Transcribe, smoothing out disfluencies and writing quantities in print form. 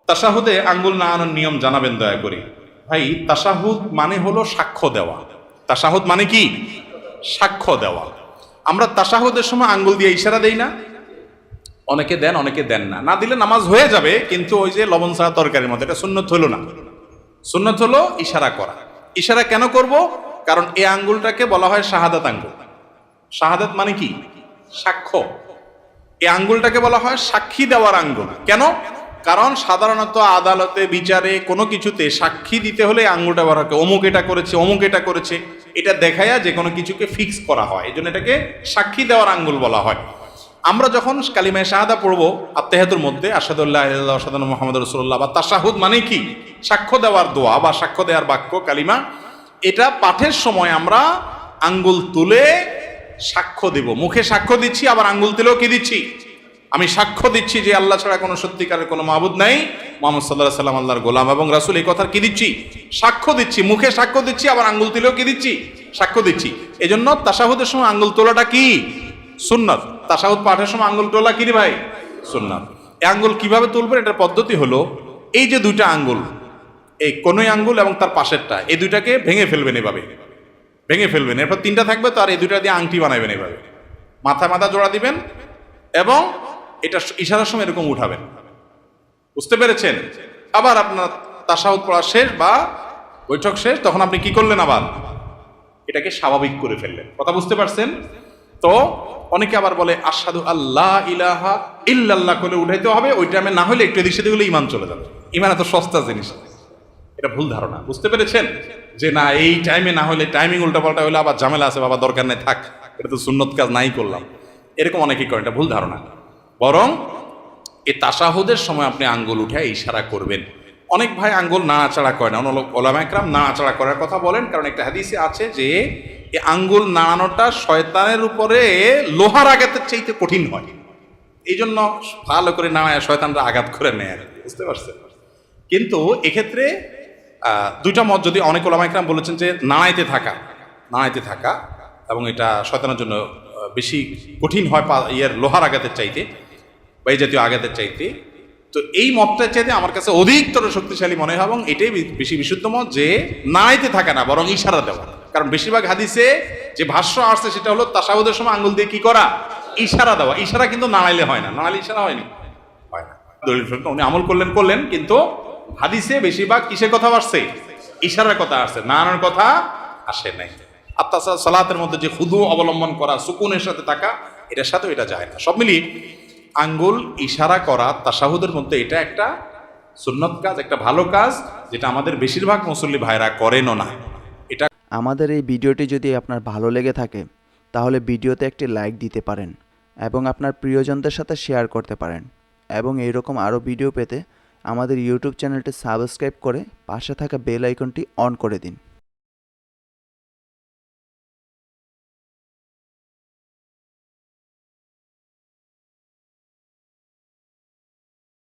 তাশাহুদে আঙ্গুল নাড়ানোর নিয়ম জানাবেন দয়া করে। ভাই, তাশাহুদ মানে হলো সাক্ষ্য দেওয়া। তাশাহুদ মানে কি? সাক্ষ্য দেওয়া। আমরা তাশাহুদের সময় আঙ্গুল দিয়ে ইশারা দেই না? অনেকে দেন, অনেকে দেন না। না দিলে নামাজ হয়ে যাবে, কিন্তু ওই যে লবণ ছাড়া তরকারির মতো, এটা সুন্নত হলো না। সুন্নত হলো ইশারা করা। ইশারা কেন করব? কারণ এই আঙ্গুলটাকে বলা হয় শাহাদাত আঙ্গুল। শাহাদাত মানে কি? সাক্ষ্য। এই আঙ্গুলটাকে বলা হয় সাক্ষী দেওয়ার আঙ্গুল। কেন? কারণ সাধারণত আদালতে, বিচারে, কোনো কিছুতে সাক্ষী দিতে হলে এই আঙ্গুলটা ব্যবহার হয়। অমুক এটা করেছে, অমুক এটা করেছে, এটা দেখায়া যে কোনো কিছুকে ফিক্স করা হয়। এই জন্য এটাকে সাক্ষী দেওয়ার আঙ্গুল বলা হয়। আমরা যখন কালিমায়ে শাহাদা পড়বো আত্তাহিয়াতুর মধ্যে, আশহাদু আল্লা ইলাহা ইল্লাল্লাহ ওয়া আশহাদু আন্না মুহাম্মাদুর রাসূলুল্লাহ, বা তাশাহুদ মানে কি? সাক্ষ্য দেওয়ার দোয়া বা সাক্ষ্য দেওয়ার বাক্য, কালিমা। এটা পাঠের সময় আমরা আঙ্গুল তুলে সাক্ষ্য দেব। মুখে সাক্ষ্য দিচ্ছি, আবার আঙ্গুল তুলেও কি দিচ্ছি? আমি সাক্ষ্য দিচ্ছি যে আল্লাহ ছাড়া কোনো সত্যিকারের কোনো মাবুদ নাই, মুহাম্মদ সাল্লাল্লাহু আলাইহি সাল্লাম আল্লাহর গোলাম এবং রাসূল। এই কথার কি দিচ্ছি? সাক্ষ্য দিচ্ছি। মুখে সাক্ষ্য দিচ্ছি, আবার আঙ্গুল তুলেও কি দিচ্ছি? সাক্ষ্য দিচ্ছি। এজন্য তাশাহুদের সময় আঙ্গুল তোলাটা কি? সুন্নাত। তাশাহুদ পাঠের সময় আঙ্গুল তোলা কি রে ভাই? সুন্নাত। এই আঙ্গুল কিভাবে তুলবেন? এটার পদ্ধতি হলো, এই যে দুইটা আঙ্গুল, এই কোনই আঙ্গুল এবং তার পাশেরটা, এই দুইটাকে ভেঙে ফেলবেন। এভাবে ভেঙে ফেলবেন। এরপর তিনটা থাকবে, তো আর এই দুইটা দিয়ে আংটি বানাবেন। এভাবে মাথা জোড়া দিবেন এবং এটা ইশারার সময় এরকম উঠাবেন। বুঝতে পেরেছেন? আবার আপনার তাশাহুদ পড়া শেষ বা বৈঠক শেষ, তখন আপনি কি করলেন? আবার এটাকে স্বাভাবিক করে ফেললেন। কথা বুঝতে পারছেন তো? অনেকে আবার বলে আশহাদু আল্লা ইলাহা ইল্লাল্লাহ করে উঠাইতে হবে। ওই টাইমে না হলে একটু এদিক সেদিক হলে ইমান চলে যাবে। ইমান এত সস্তা জিনিস, এটা ভুল ধারণা। বুঝতে পেরেছেন? যে না, এই টাইমে না হলে, টাইমিং উল্টাপাল্টা হলে আবার ঝামেলা আছে, বাবা দরকার নেই, থাক, এটা তো সুন্নত কাজ নাই করলাম, এরকম অনেকেই করে। এটা ভুল ধারণা। বরং এই তাশাহুদের সময় আপনি আঙ্গুল উঠে ইশারা করবেন। অনেক ভাই আঙ্গুল নাড়াচাড়া করে না। ওলামা একরাম নাড়াচাড়া করার কথা বলেন, কারণ একটা হাদিসে আছে যে এই আঙ্গুল নাড়ানোটা শয়তানের উপরে লোহার আঘাতের চাইতে কঠিন হয়। এই জন্য ভালো করে নাড়ায় শয়তানরা আঘাত করে নেয় আর কি। বুঝতে পারছেন? কিন্তু এক্ষেত্রে দুইটা মত, যদি অনেক ওলামা একরাম বলেছেন যে নাড়াইতে থাকা এবং এটা শয়তানের জন্য বেশি কঠিন হয় লোহার আঘাতের চাইতে বা এই জাতীয় আঘাতের চাইতে। তো এই মতটার চাইতে আমার কাছে অধিকতর শক্তিশালী মনে হয় এবং এটাই বেশি বিশুদ্ধ মত, যে নাড়াইতে থাকা না, বরং ইশারা দেওয়া। কারণ বেশিরভাগ হাদিসে যে ভাষ্য আসছে সেটা হলো তাশাহুদের সময় আঙ্গুল দিয়ে কি করা? ইশারা দেওয়া। ইশারা কিন্তু নাড়াইলে হয় না। নাড়াইলে ইশারা হয় না। দলিল উনি আমল করলেন, কিন্তু হাদিসে বেশিরভাগ কিসের কথা আসছে? ইশারার কথা আসছে, নাড়ানোর কথা আসে নাই। আর তাছাড়া সালাতের মধ্যে যে খুদু অবলম্বন করা, সুকুনের সাথে থাকা, এটার সাথেও এটা যায় না। সব মিলিয়ে আঙ্গুল ইশারা করা তাশাহুদের মধ্যে এটা একটা সুন্নত কাজ, একটা ভালো কাজ, যেটা আমাদের বেশিরভাগ মুসল্লি ভাইরা করেনও না। এটা আমাদের এই ভিডিওটি যদি আপনার ভালো লেগে থাকে তাহলে ভিডিওতে একটি লাইক দিতে পারেন এবং আপনার প্রিয়জনদের সাথে শেয়ার করতে পারেন, এবং এইরকম আরও ভিডিও পেতে আমাদের ইউটিউব চ্যানেলটি সাবস্ক্রাইব করে পাশে থাকা বেল আইকনটি অন করে দিন।